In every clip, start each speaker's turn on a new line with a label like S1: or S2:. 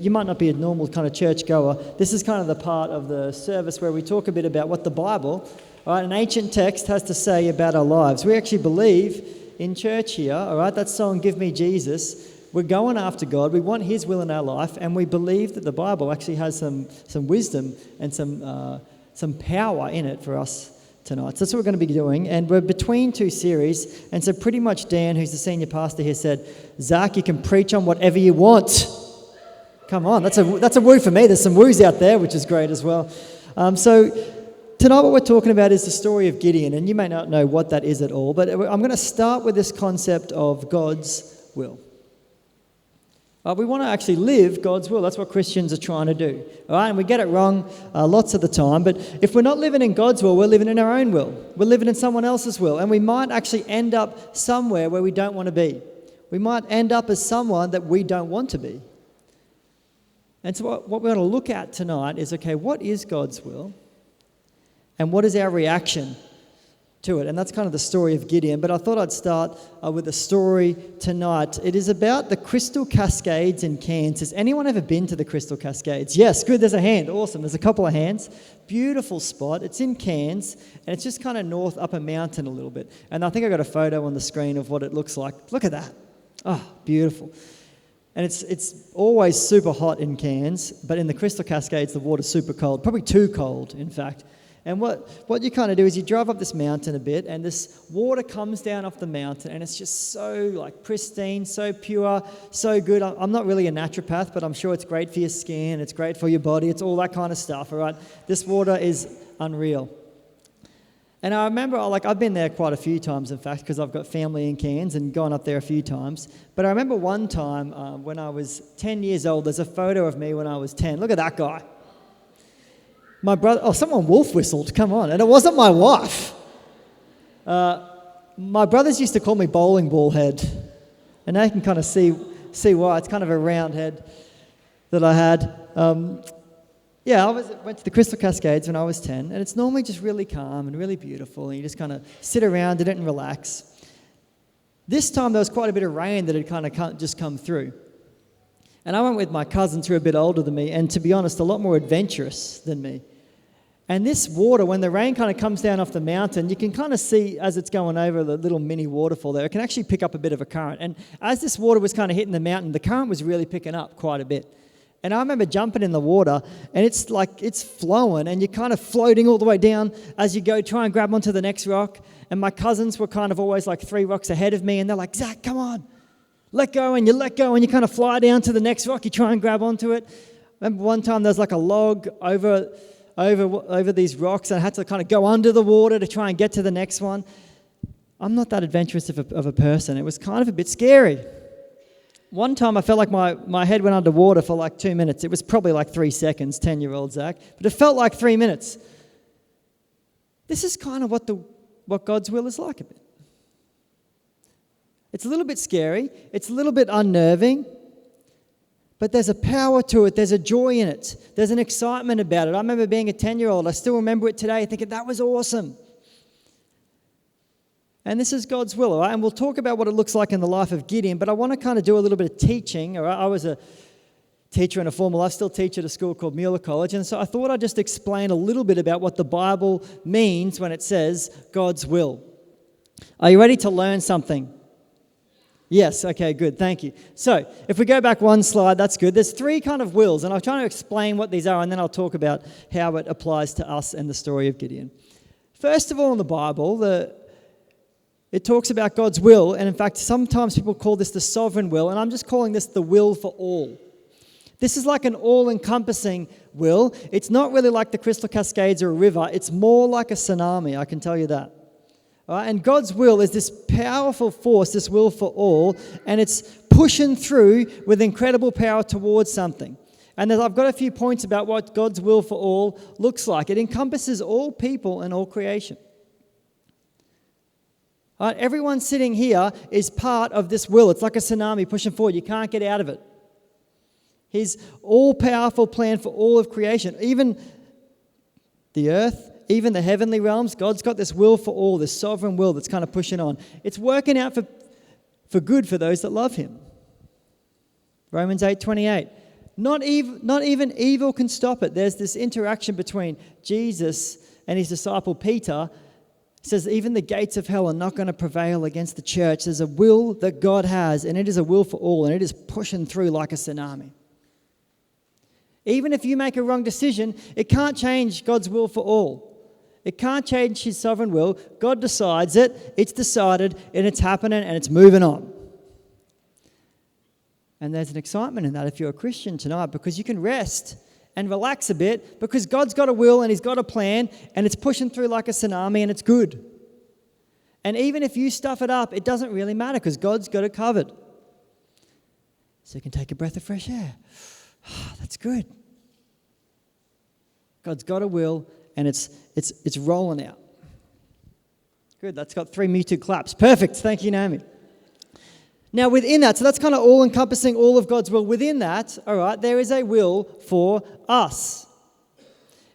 S1: you might not be a normal kind of church goer. This is kind of the part of the service where we talk a bit about what the Bible, all right, an ancient text, has to say about our lives. We actually believe in church here, all right, that song, Give Me Jesus. We're going after God. We want His will in our life, and we believe that the Bible actually has some wisdom and some power in it for us tonight. So that's what we're going to be doing, and we're between two series, and so pretty much Dan, who's the senior pastor here, said, Zach, you can preach on whatever you want. Come on, that's a woo for me. There's some woos out there, which is great as well. So tonight what we're talking about is the story of Gideon, and you may not know what that is at all, but I'm going to start with this concept of God's will. We want to actually live God's will. That's what Christians are trying to do. All right, and we get it wrong lots of the time. But if we're not living in God's will, we're living in our own will. We're living in someone else's will. And we might actually end up somewhere where we don't want to be. We might end up as someone that we don't want to be. And so what we're going to look at tonight is, okay, what is God's will? And what is our reaction to it? And that's kind of the story of Gideon. But I thought I'd start with a story tonight. It is about the Crystal Cascades in Cairns. Has anyone ever been to the Crystal Cascades? Yes, good, there's a hand. Awesome, there's a couple of hands. Beautiful spot. It's in Cairns, and it's just kind of north up a mountain a little bit. And I think I got a photo on the screen of what it looks like. Look at that. Oh, beautiful. And it's always super hot in Cairns, but in the Crystal Cascades, the water's super cold, probably too cold, in fact. And what you kind of do is you drive up this mountain a bit, and this water comes down off the mountain, and it's just so like pristine, so pure, so good. I'm not really a naturopath, but I'm sure it's great for your skin, it's great for your body, it's all that kind of stuff, all right? This water is unreal. And I remember, I've been there quite a few times, in fact, because I've got family in Cairns and gone up there a few times. But I remember one time when I was 10 years old, there's a photo of me when I was 10. Look at that guy. My brother, someone wolf whistled, come on, and it wasn't my wife. My brothers used to call me bowling ball head, and now you can kind of see why. It's kind of a round head that I had. I went to the Crystal Cascades when I was 10, and it's normally just really calm and really beautiful, and you just kind of sit around in it and relax. This time there was quite a bit of rain that had kind of just come through. And I went with my cousins who are a bit older than me, and to be honest, a lot more adventurous than me. And this water, when the rain kind of comes down off the mountain, you can kind of see as it's going over the little mini waterfall there, it can actually pick up a bit of a current. And as this water was kind of hitting the mountain, the current was really picking up quite a bit. And I remember jumping in the water, and it's flowing, and you're kind of floating all the way down as you go, try and grab onto the next rock. And my cousins were kind of always like 3 rocks ahead of me, and they're like, Zach, come on. Let go, and you let go, and you kind of fly down to the next rock. You try and grab onto it. I remember one time there was like a log over these rocks, and I had to kind of go under the water to try and get to the next one. I'm not that adventurous of a person. It was kind of a bit scary. One time I felt like my head went underwater for like 2 minutes. It was probably like 3 seconds, 10-year-old Zach, but it felt like 3 minutes. This is kind of what God's will is like a bit. It's a little bit scary, it's a little bit unnerving, but there's a power to it, there's a joy in it, there's an excitement about it. I remember being a 10-year-old, I still remember it today, thinking that was awesome. And this is God's will, all right? And we'll talk about what it looks like in the life of Gideon, but I want to kind of do a little bit of teaching, all right? I was a teacher in a formal life, still teach at a school called Mueller College, and so I thought I'd just explain a little bit about what the Bible means when it says God's will. Are you ready to learn something? Yes, okay, good, thank you. So, if we go back one slide, that's good. There's 3 kind of wills, and I'll try to explain what these are, and then I'll talk about how it applies to us and the story of Gideon. First of all, in the Bible, it talks about God's will, and in fact, sometimes people call this the sovereign will, and I'm just calling this the will for all. This is like an all-encompassing will. It's not really like the Crystal Cascades or a river. It's more like a tsunami, I can tell you that. All right? And God's will is this powerful force, this will for all, and it's pushing through with incredible power towards something. And I've got a few points about what God's will for all looks like. It encompasses all people and all creation. All right? Everyone sitting here is part of this will. It's like a tsunami pushing forward. You can't get out of it. His all-powerful plan for all of creation, even the earth, even the heavenly realms, God's got this will for all, this sovereign will that's kind of pushing on. It's working out for good for those that love him. Romans 8:28. Not even evil can stop it. There's this interaction between Jesus and his disciple Peter. It says even the gates of hell are not going to prevail against the church. There's a will that God has, and it is a will for all, and it is pushing through like a tsunami. Even if you make a wrong decision, it can't change God's will for all. It can't change his sovereign will. God decides it, it's decided, and it's happening, and it's moving on. And there's an excitement in that if you're a Christian tonight, because you can rest and relax a bit because God's got a will and he's got a plan and it's pushing through like a tsunami and it's good. And even if you stuff it up, it doesn't really matter because God's got it covered. So you can take a breath of fresh air. That's good. God's got a will and it's rolling out. Good, that's got 3 muted claps. Perfect, thank you, Naomi. Now within that, so that's kind of all-encompassing all of God's will. Within that, all right, there is a will for us.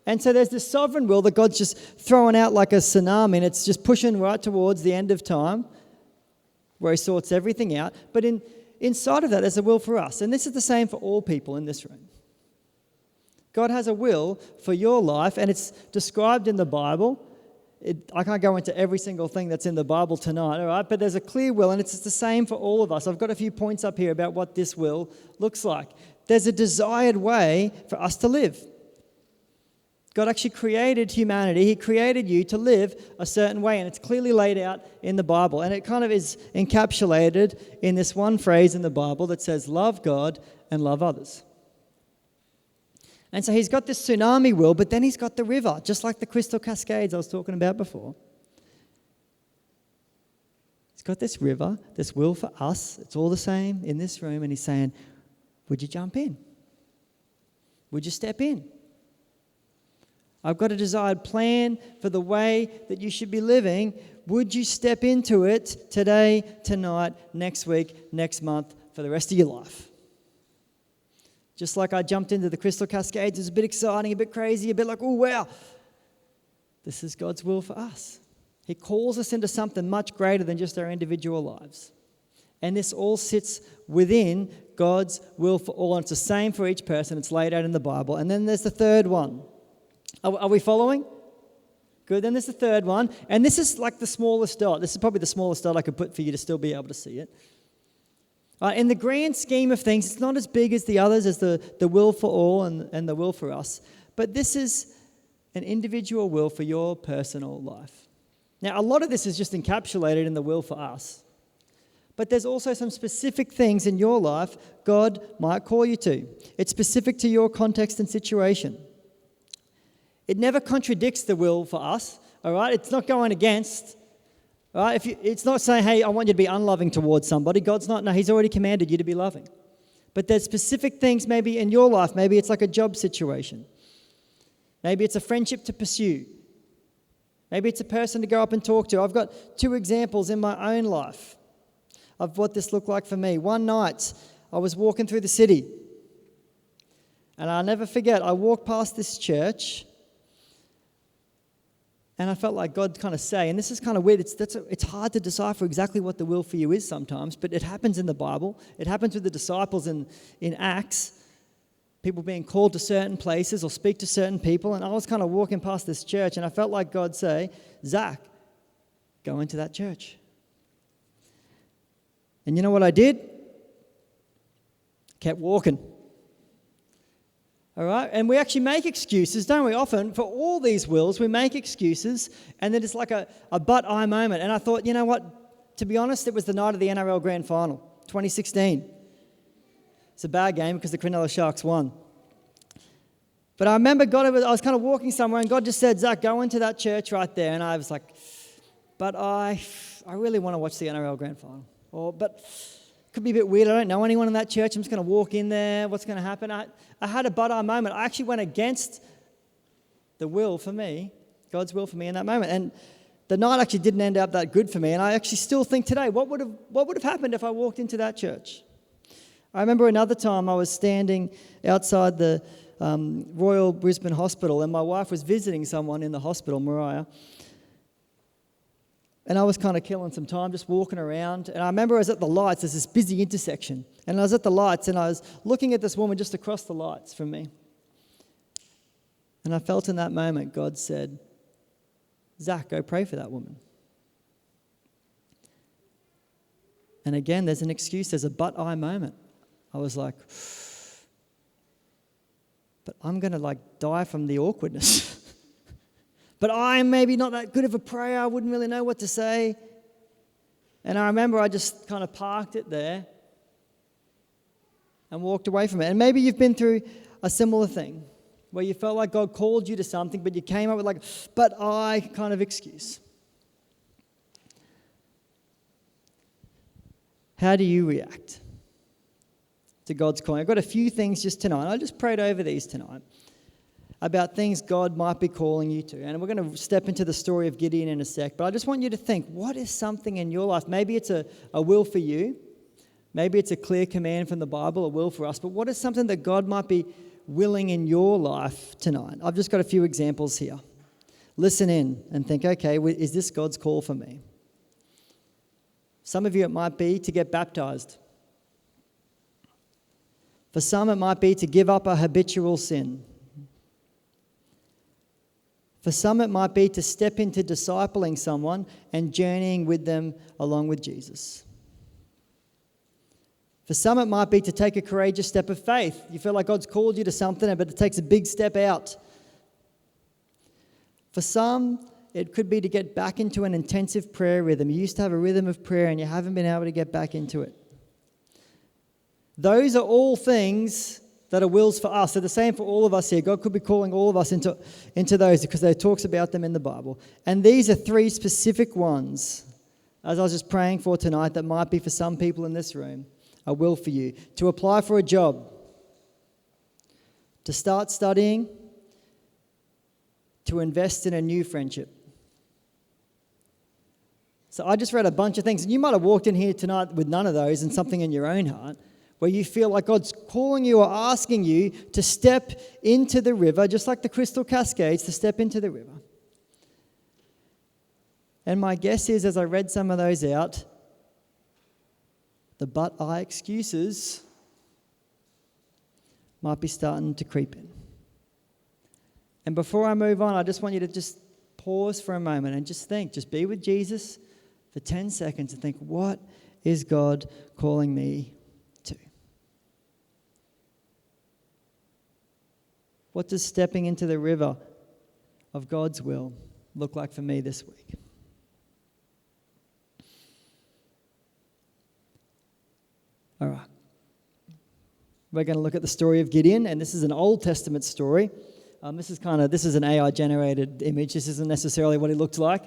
S1: And so there's this sovereign will that God's just throwing out like a tsunami, and it's just pushing right towards the end of time where he sorts everything out. But inside of that, there's a will for us. And this is the same for all people in this room. God has a will for your life, and it's described in the Bible. I can't go into every single thing that's in the Bible tonight, all right? But there's a clear will, and it's the same for all of us. I've got a few points up here about what this will looks like. There's a desired way for us to live. God actually created humanity. He created you to live a certain way, and it's clearly laid out in the Bible. And it kind of is encapsulated in this one phrase in the Bible that says, love God and love others. And so he's got this tsunami will, but then he's got the river, just like the crystal cascades I was talking about before. He's got this river, this will for us. It's all the same in this room. And he's saying, would you jump in? Would you step in? I've got a desired plan for the way that you should be living. Would you step into it today, tonight, next week, next month, for the rest of your life? Just like I jumped into the crystal cascades, it's a bit exciting, a bit crazy, a bit like, oh, wow. This is God's will for us. He calls us into something much greater than just our individual lives. And this all sits within God's will for all. And it's the same for each person. It's laid out in the Bible. And then there's the third one. Are we following? Good. Then there's the third one. And this is like the smallest dot. This is probably the smallest dot I could put for you to still be able to see it. In the grand scheme of things, it's not as big as the others, as the will for all and the will for us. But this is an individual will for your personal life. Now, a lot of this is just encapsulated in the will for us. But there's also some specific things in your life God might call you to. It's specific to your context and situation. It never contradicts the will for us, all right? It's not going against. Right? It's not saying, hey, I want you to be unloving towards somebody. God's not. No, he's already commanded you to be loving. But there's specific things maybe in your life. Maybe it's like a job situation. Maybe it's a friendship to pursue. Maybe it's a person to go up and talk to. I've got 2 examples in my own life of what this looked like for me. One night, I was walking through the city. And I'll never forget, I walked past this church. And I felt like God kind of say, and this is kind of weird, it's hard to decipher exactly what the will for you is sometimes, but it happens in the Bible. It happens with the disciples in Acts, people being called to certain places or speak to certain people. And I was kind of walking past this church, and I felt like God say, Zach, go into that church. And you know what I did? Kept walking. All right? And we actually make excuses, don't we? Often, for all these wills, we make excuses, and then it's like a but-I moment. And I thought, you know what? To be honest, it was the night of the NRL Grand Final, 2016. It's a bad game because the Cronulla Sharks won. But I remember I was kind of walking somewhere, and God just said, Zach, go into that church right there. And I was like, but I really want to watch the NRL Grand Final. But could be a bit weird. I don't know anyone in that church. I'm just going to walk in there. What's going to happen? I had a but-I moment. I actually went against the will for me, God's will for me in that moment. And the night actually didn't end up that good for me. And I actually still think today, what would have happened if I walked into that church? I remember another time I was standing outside the Royal Brisbane Hospital, and my wife was visiting someone in the hospital, Mariah. And I was kind of killing some time, just walking around. And I remember I was at the lights. There's this busy intersection. And I was at the lights, and I was looking at this woman just across the lights from me. And I felt in that moment, God said, Zach, go pray for that woman. And again, there's an excuse. There's a but I moment. I was like, but I'm going to die from the awkwardness. But I'm maybe not that good of a prayer. I wouldn't really know what to say. And I remember I just kind of parked it there and walked away from it. And maybe you've been through a similar thing where you felt like God called you to something, but you came up with but I kind of excuse. How do you react to God's calling? I've got a few things just tonight. I just prayed over these tonight about things God might be calling you to. And we're going to step into the story of Gideon in a sec. But I just want you to think, what is something in your life? Maybe it's a will for you. Maybe it's a clear command from the Bible, a will for us. But what is something that God might be willing in your life tonight? I've just got a few examples here. Listen in and think, okay, is this God's call for me? Some of you, it might be to get baptized. For some, it might be to give up a habitual sin. For some, it might be to step into discipling someone and journeying with them along with Jesus. For some, it might be to take a courageous step of faith. You feel like God's called you to something, but it takes a big step out. For some, it could be to get back into an intensive prayer rhythm. You used to have a rhythm of prayer and you haven't been able to get back into it. Those are all things that are wills for us. They're the same for all of us here. God could be calling all of us into those because there talks about them in the Bible. And these are three specific ones, as I was just praying for tonight, that might be for some people in this room, a will for you. To apply for a job, to start studying, to invest in a new friendship. So I just read a bunch of things, and you might have walked in here tonight with none of those and something in your own heart, where you feel like God's calling you or asking you to step into the river, just like the Crystal Cascades, to step into the river. And my guess is, as I read some of those out, the but I excuses might be starting to creep in. And before I move on, I just want you to just pause for a moment and just think, just be with Jesus for 10 seconds and think, what is God calling me to? What does stepping into the river of God's will look like for me this week? All right. We're going to look at the story of Gideon, and this is an Old Testament story. This is an AI-generated image. This isn't necessarily what he looked like.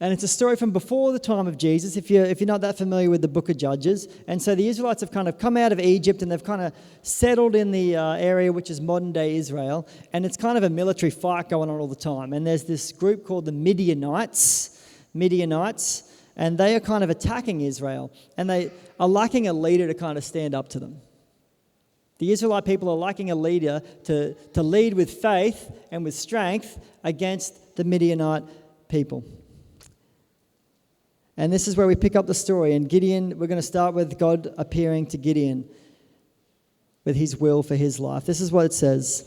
S1: And it's a story from before the time of Jesus, if you're not that familiar with the book of Judges. And so the Israelites have kind of come out of Egypt and they've kind of settled in the area which is modern-day Israel. And it's kind of a military fight going on all the time. And there's this group called the Midianites, and they are kind of attacking Israel. And they are lacking a leader to kind of stand up to them. The Israelite people are lacking a leader to lead with faith and with strength against the Midianite people. And this is where we pick up the story. And Gideon, we're going to start with God appearing to Gideon with his will for his life. This is what it says.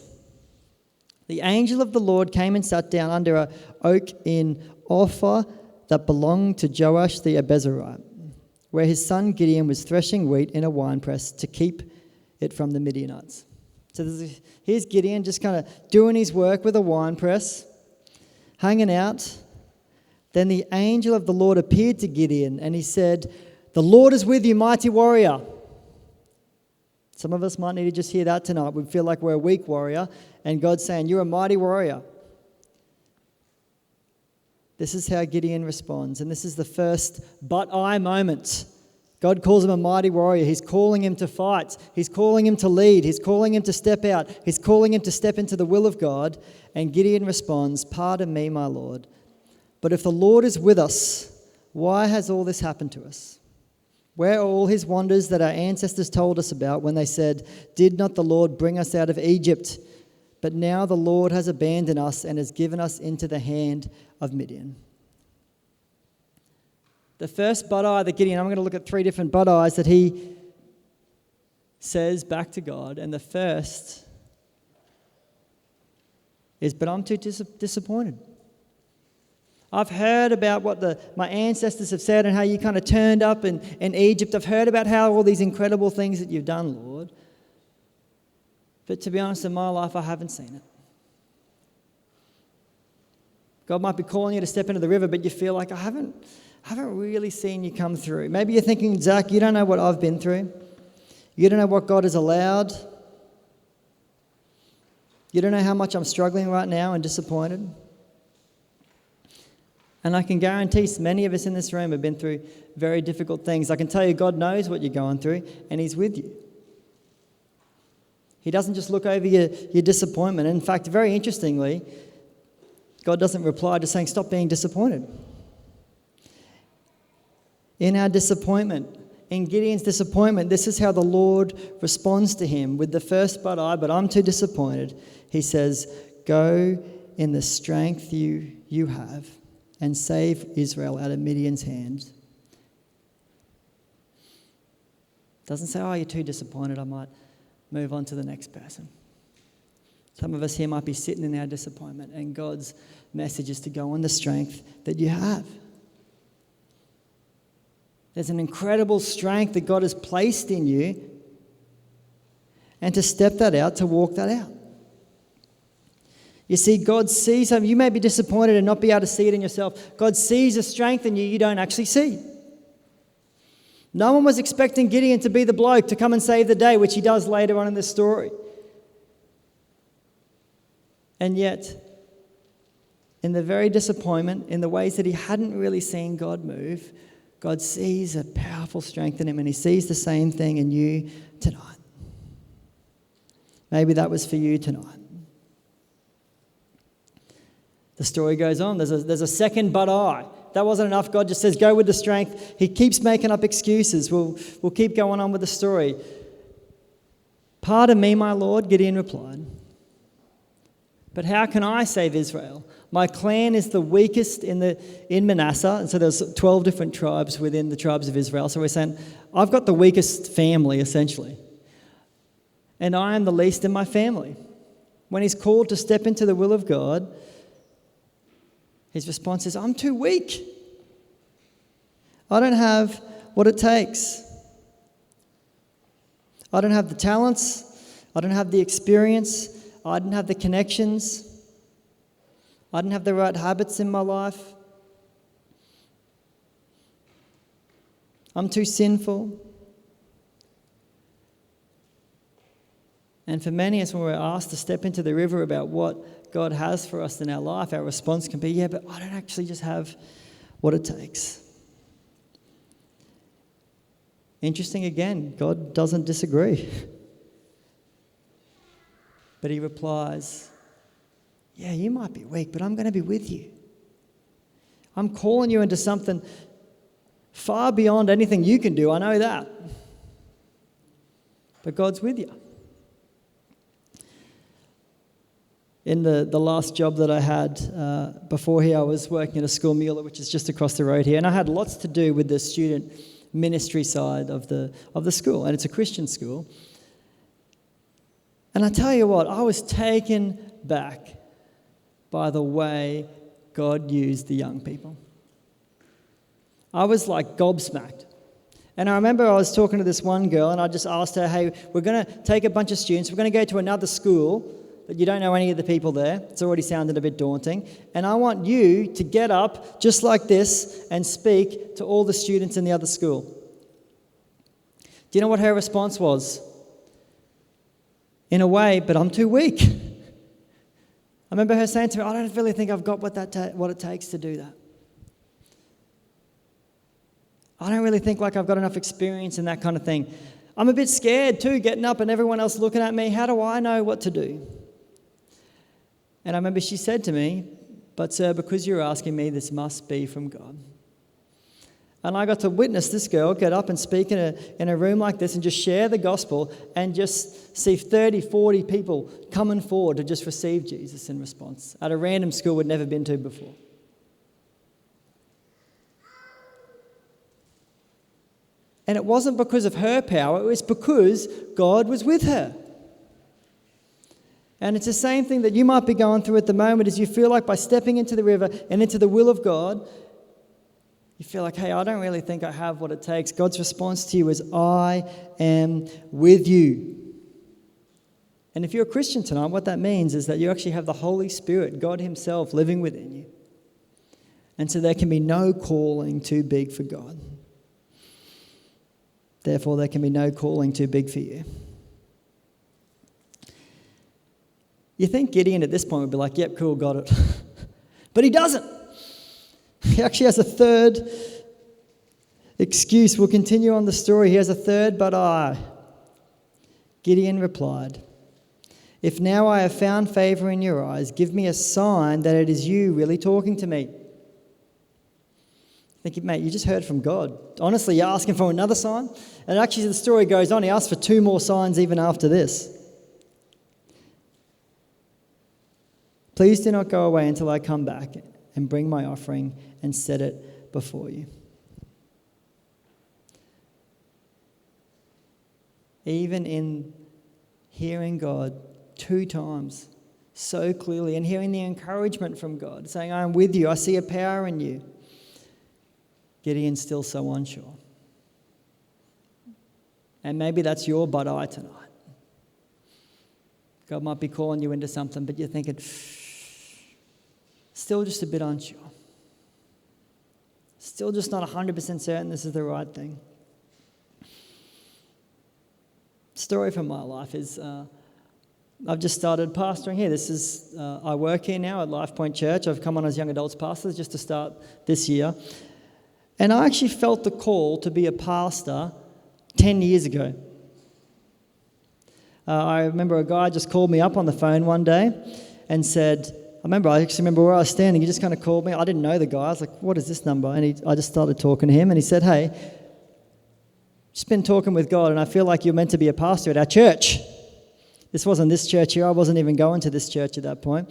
S1: The angel of the Lord came and sat down under an oak in Ophrah that belonged to Joash the Abezerite, where his son Gideon was threshing wheat in a winepress to keep it from the Midianites. So here's Gideon just kind of doing his work with a winepress, hanging out. Then the angel of the Lord appeared to Gideon and he said, "The Lord is with you, mighty warrior." Some of us might need to just hear that tonight. We feel like we're a weak warrior and God's saying, "You're a mighty warrior." This is how Gideon responds. And this is the first but I moment. God calls him a mighty warrior. He's calling him to fight. He's calling him to lead. He's calling him to step out. He's calling him to step into the will of God. And Gideon responds, "Pardon me, my Lord. But if the Lord is with us, why has all this happened to us? Where are all his wonders that our ancestors told us about when they said, 'Did not the Lord bring us out of Egypt?' But now the Lord has abandoned us and has given us into the hand of Midian." The first but-I that Gideon, I'm going to look at 3 different but-I's that he says back to God. And the first is, but I'm too disappointed. I've heard about what my ancestors have said and how you kind of turned up in Egypt. I've heard about how all these incredible things that you've done, Lord. But to be honest, in my life, I haven't seen it. God might be calling you to step into the river, but you feel like I haven't really seen you come through. Maybe you're thinking, Zach, you don't know what I've been through. You don't know what God has allowed. You don't know how much I'm struggling right now and disappointed. And I can guarantee many of us in this room have been through very difficult things. I can tell you God knows what you're going through and He's with you. He doesn't just look over your disappointment. In fact, very interestingly, God doesn't reply to saying, stop being disappointed. In our disappointment, in Gideon's disappointment, this is how the Lord responds to him. With the first but I'm too disappointed. He says, go in the strength you have and save Israel out of Midian's hand. Doesn't say, oh, you're too disappointed, I might move on to the next person. Some of us here might be sitting in our disappointment, and God's message is to go on the strength that you have. There's an incredible strength that God has placed in you, and to step that out, to walk that out. You see, God sees something. You may be disappointed and not be able to see it in yourself. God sees a strength in you don't actually see. No one was expecting Gideon to be the bloke to come and save the day, which he does later on in this story. And yet, in the very disappointment, in the ways that he hadn't really seen God move, God sees a powerful strength in him, and He sees the same thing in you tonight. Maybe that was for you tonight. The story goes on. There's a second but-I. That wasn't enough. God just says, go with the strength. He keeps making up excuses. We'll keep going on with the story. Pardon me, my Lord, Gideon replied. But how can I save Israel? My clan is the weakest in Manasseh. And so there's 12 different tribes within the tribes of Israel. So we're saying, I've got the weakest family, essentially. And I am the least in my family. When he's called to step into the will of God, his response is, I'm too weak. I don't have what it takes. I don't have the talents. I don't have the experience. I didn't have the connections. I didn't have the right habits in my life. I'm too sinful. And for many of us, when we're asked to step into the river about what God has for us in our life, our response can be, yeah, but I don't actually just have what it takes. Interesting again, God doesn't disagree. But He replies, yeah, you might be weak, but I'm going to be with you. I'm calling you into something far beyond anything you can do. I know that. But God's with you. In the last job that I had before here, I was working at a school, Mueller, which is just across the road here, and I had lots to do with the student ministry side of the school, and it's a Christian school. And I tell you what, I was taken back by the way God used the young people. I was like gobsmacked. And I remember I was talking to this one girl, and I just asked her, hey, we're going to take a bunch of students, we're going to go to another school that you don't know any of the people there. It's already sounded a bit daunting. And I want you to get up just like this and speak to all the students in the other school. Do you know what her response was? In a way, but I'm too weak. I remember her saying to me, I don't really think I've got what it takes to do that. I don't really think like I've got enough experience in that kind of thing. I'm a bit scared too, getting up and everyone else looking at me. How do I know what to do? And I remember she said to me, but sir, because you're asking me, this must be from God. And I got to witness this girl get up and speak in a room like this and just share the gospel and just see 30, 40 people coming forward to just receive Jesus in response at a random school we'd never been to before. And it wasn't because of her power, it was because God was with her. And it's the same thing that you might be going through at the moment, is you feel like by stepping into the river and into the will of God, you feel like, hey, I don't really think I have what it takes. God's response to you is, I am with you. And if you're a Christian tonight, what that means is that you actually have the Holy Spirit, God himself, living within you. And so there can be no calling too big for God. Therefore, there can be no calling too big for you. You think Gideon at this point would be like, yep, cool, got it. But he doesn't. He actually has a third excuse. We'll continue on the story. He has a third but I. Gideon replied, if now I have found favor in your eyes, give me a sign that it is you really talking to me. I think, mate, you just heard from God. Honestly, you're asking for another sign? And actually the story goes on. He asked for 2 more signs even after this. Please do not go away until I come back and bring my offering and set it before you. Even in hearing God 2 times so clearly and hearing the encouragement from God, saying, I am with you, I see a power in you, Gideon's still so unsure. And maybe that's your but I tonight. God might be calling you into something, but you're thinking, still just a bit unsure. Still just not 100% certain this is the right thing. Story from my life is I've just started pastoring here. I work here now at Lifepoint Church. I've come on as young adults pastor just to start this year. And I actually felt the call to be a pastor 10 years ago. I remember a guy just called me up on the phone one day and said, I actually remember where I was standing. He just kind of called me. I didn't know the guy. I was like, what is this number? And I just started talking to him. And he said, hey, just been talking with God, and I feel like you're meant to be a pastor at our church. This wasn't this church here. I wasn't even going to this church at that point.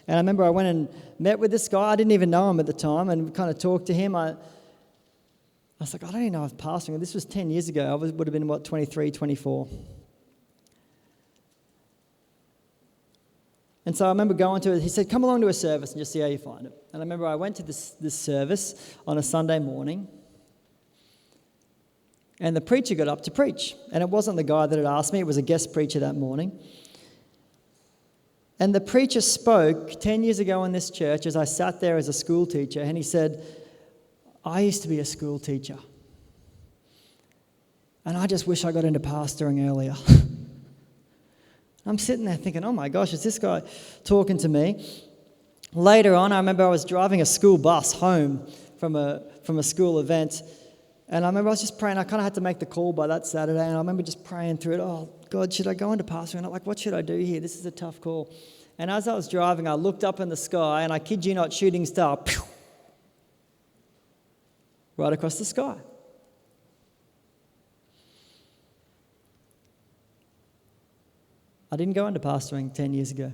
S1: And I remember I went and met with this guy. I didn't even know him at the time, and kind of talked to him. I was like, I don't even know I was pastoring. This was 10 years ago. I would have been, 23, 24. And so I remember going to it. He said, come along to a service and just see how you find it. And I remember I went to this service on a Sunday morning. And the preacher got up to preach. And it wasn't the guy that had asked me. It was a guest preacher that morning. And the preacher spoke 10 years ago in this church as I sat there as a school teacher. And he said, I used to be a school teacher. And I just wish I got into pastoring earlier. I'm sitting there thinking, oh my gosh, is this guy talking to me? Later on, I remember I was driving a school bus home from a school event. And I remember I was just praying. I kind of had to make the call by that Saturday. And I remember just praying through it. Oh, God, should I go into pastoring? And I'm like, what should I do here? This is a tough call. And as I was driving, I looked up in the sky, and I kid you not, shooting star, pew, right across the sky. I didn't go into pastoring 10 years ago.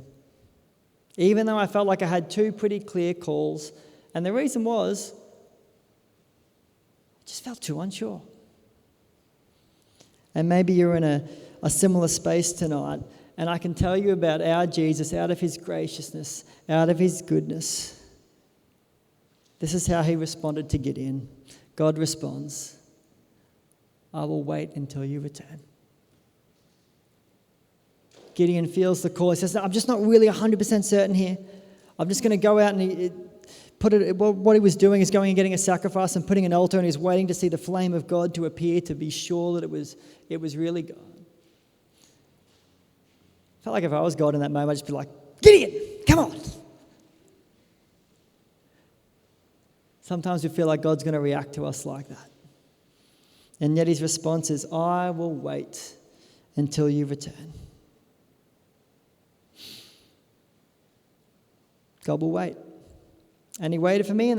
S1: Even though I felt like I had 2 pretty clear calls. And the reason was, just felt too unsure. And maybe you're in a similar space tonight, and I can tell you about our Jesus, out of his graciousness, out of his goodness. This is how he responded to Gideon. God responds, I will wait until you return. Gideon feels the call. He says, I'm just not really 100% certain here. I'm just going to go out and what he was doing is going and getting a sacrifice and putting an altar, and he's waiting to see the flame of God to appear to be sure that it was really God. I felt like if I was God in that moment, I'd just be like, Gideon, come on. Sometimes we feel like God's going to react to us like that. And yet his response is, I will wait until you return. God will wait. And he waited for me in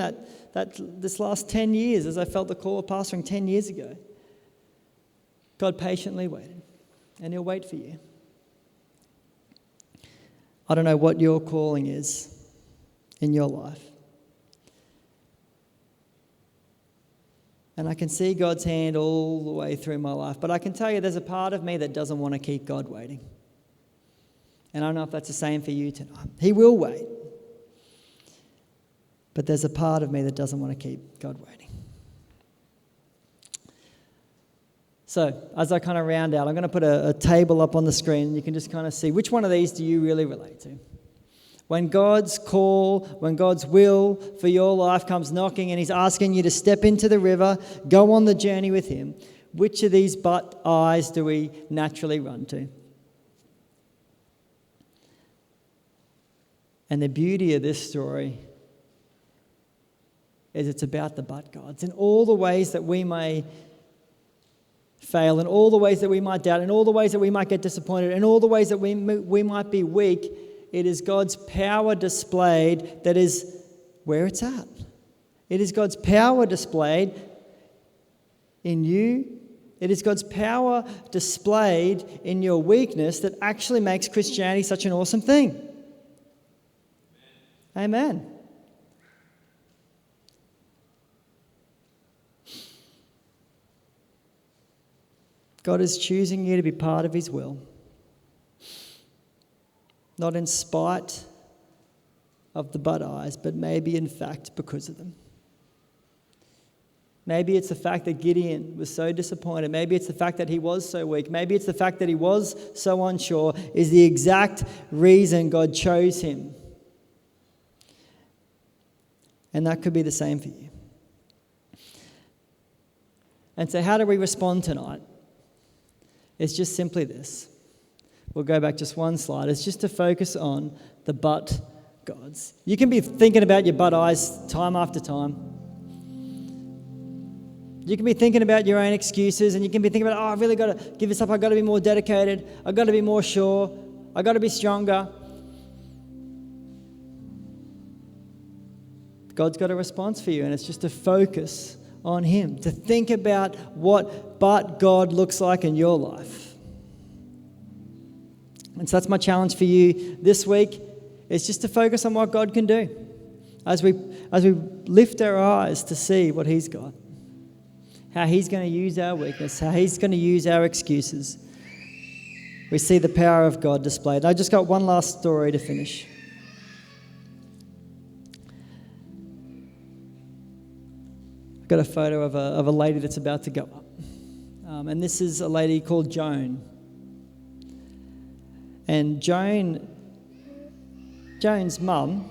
S1: this last 10 years as I felt the call of pastoring 10 years ago. God patiently waited, and he'll wait for you. I don't know what your calling is in your life. And I can see God's hand all the way through my life. But I can tell you there's a part of me that doesn't want to keep God waiting. And I don't know if that's the same for you tonight. He will wait. But there's a part of me that doesn't want to keep God waiting. So as I kind of round out, I'm going to put a table up on the screen, and you can just kind of see which one of these do you really relate to. When God's call, when God's will for your life comes knocking and he's asking you to step into the river, go on the journey with him, which of these but eyes do we naturally run to? And the beauty of this story is it's about the but gods. In all the ways that we may fail, in all the ways that we might doubt, in all the ways that we might get disappointed, in all the ways that we might be weak, it is God's power displayed that is where it's at. It is God's power displayed in you. It is God's power displayed in your weakness that actually makes Christianity such an awesome thing. Amen. God is choosing you to be part of his will. Not in spite of the but eyes, but maybe in fact because of them. Maybe it's the fact that Gideon was so disappointed. Maybe it's the fact that he was so weak. Maybe it's the fact that he was so unsure is the exact reason God chose him. And that could be the same for you. And so how do we respond tonight? It's just simply this. We'll go back just one slide. It's just to focus on the but gods. You can be thinking about your but eyes time after time. You can be thinking about your own excuses, and you can be thinking about, I've really got to give this up. I've got to be more dedicated. I've got to be more sure. I've got to be stronger. God's got a response for you, and it's just to focus on him, to think about what but God looks like in your life. And so that's my challenge for you this week, is just to focus on what God can do as we lift our eyes to see what he's got, how he's going to use our weakness, how he's going to use our excuses. We see the power of God displayed. I just got one last story to finish. I've got a photo of a lady that's about to go up. And this is a lady called Joan. And Joan's mum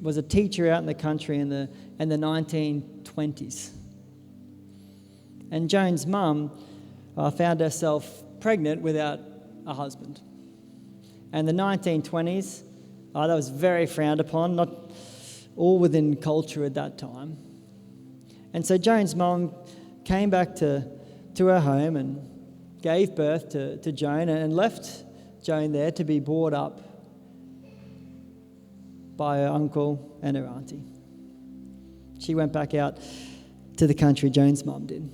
S1: was a teacher out in the country in the 1920s. And Joan's mum found herself pregnant without a husband. And the 1920s, that was very frowned upon, not all within culture at that time. And so Joan's mum came back to her home and gave birth to Joan and left Joan there to be brought up by her uncle and her auntie. She went back out to the country, Joan's mum did.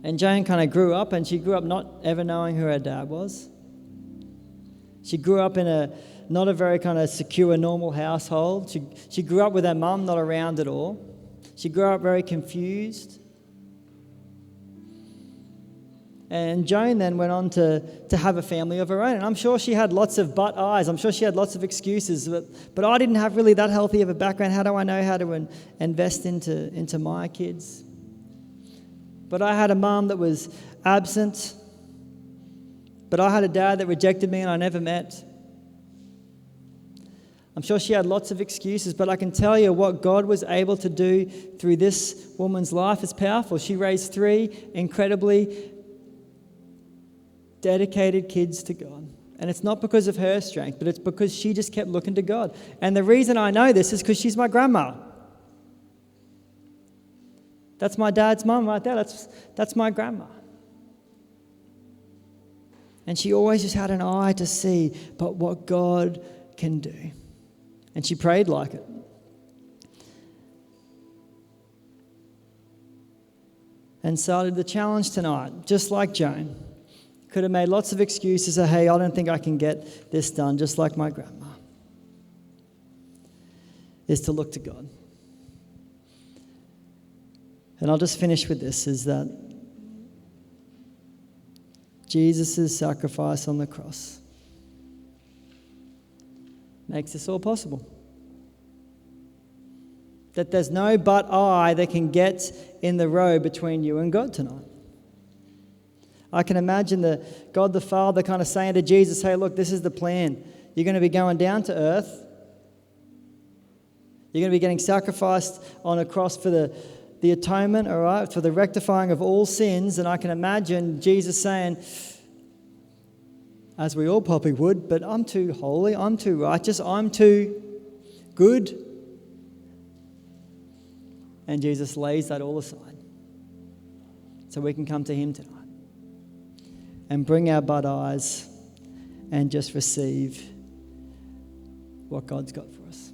S1: And Joan kind of grew up, and she grew up not ever knowing who her dad was. She grew up in not a very kind of secure, normal household. She grew up with her mum not around at all. She grew up very confused. And Joan then went on to have a family of her own. And I'm sure she had lots of but eyes. I'm sure she had lots of excuses. But I didn't have really that healthy of a background. How do I know how to invest into my kids? But I had a mum that was absent. But I had a dad that rejected me and I never met. I'm sure she had lots of excuses, but I can tell you what God was able to do through this woman's life is powerful. She raised 3 incredibly dedicated kids to God. And it's not because of her strength, but it's because she just kept looking to God. And the reason I know this is because she's my grandma. That's my dad's mum right there. That's my grandma. And she always just had an eye to see but what God can do. And she prayed like it. And so the challenge tonight, just like Joan, could have made lots of excuses. Hey, I don't think I can get this done, just like my grandma. is to look to God. And I'll just finish with this, is that Jesus' sacrifice on the cross makes this all possible. That there's no but I that can get in the road between you and God tonight. I can imagine God the Father kind of saying to Jesus, hey, look, this is the plan. You're going to be going down to earth. You're going to be getting sacrificed on a cross for the atonement, all right, for the rectifying of all sins. And I can imagine Jesus saying, as we all probably would, but I'm too holy, I'm too righteous, I'm too good. And Jesus lays that all aside so we can come to him tonight and bring our bud eyes and just receive what God's got for us,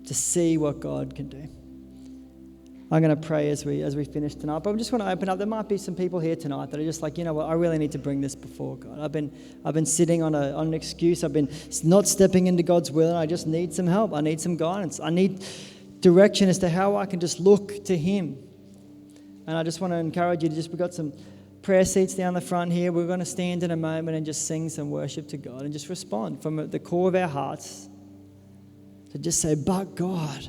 S1: to see what God can do. I'm going to pray as we finish tonight, but I just want to open up. There might be some people here tonight that are just like, you know what, I really need to bring this before God. I've been sitting on an excuse. I've been not stepping into God's will, and I just need some help. I need some guidance. I need direction as to how I can just look to him. And I just want to encourage you to we've got some prayer seats down the front here. We're going to stand in a moment and just sing some worship to God and just respond from the core of our hearts to just say, but God.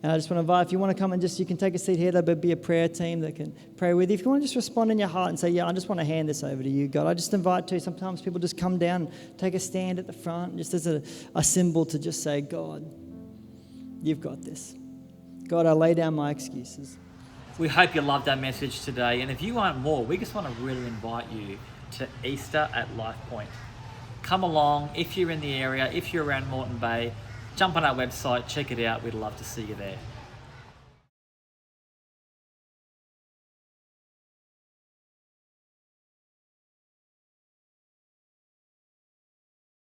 S1: And I just want to invite, if you want to come and you can take a seat here, there'll be a prayer team that can pray with you. If you want to just respond in your heart and say, yeah, I just want to hand this over to you, God. I just invite to, sometimes people just come down, take a stand at the front, just as a symbol to just say, God, you've got this. God, I lay down my excuses.
S2: We hope you loved our message today. And if you want more, we just want to really invite you to Easter at Lifepoint. Come along. If you're in the area, if you're around Moreton Bay, jump on our website, check it out. We'd love to see you there.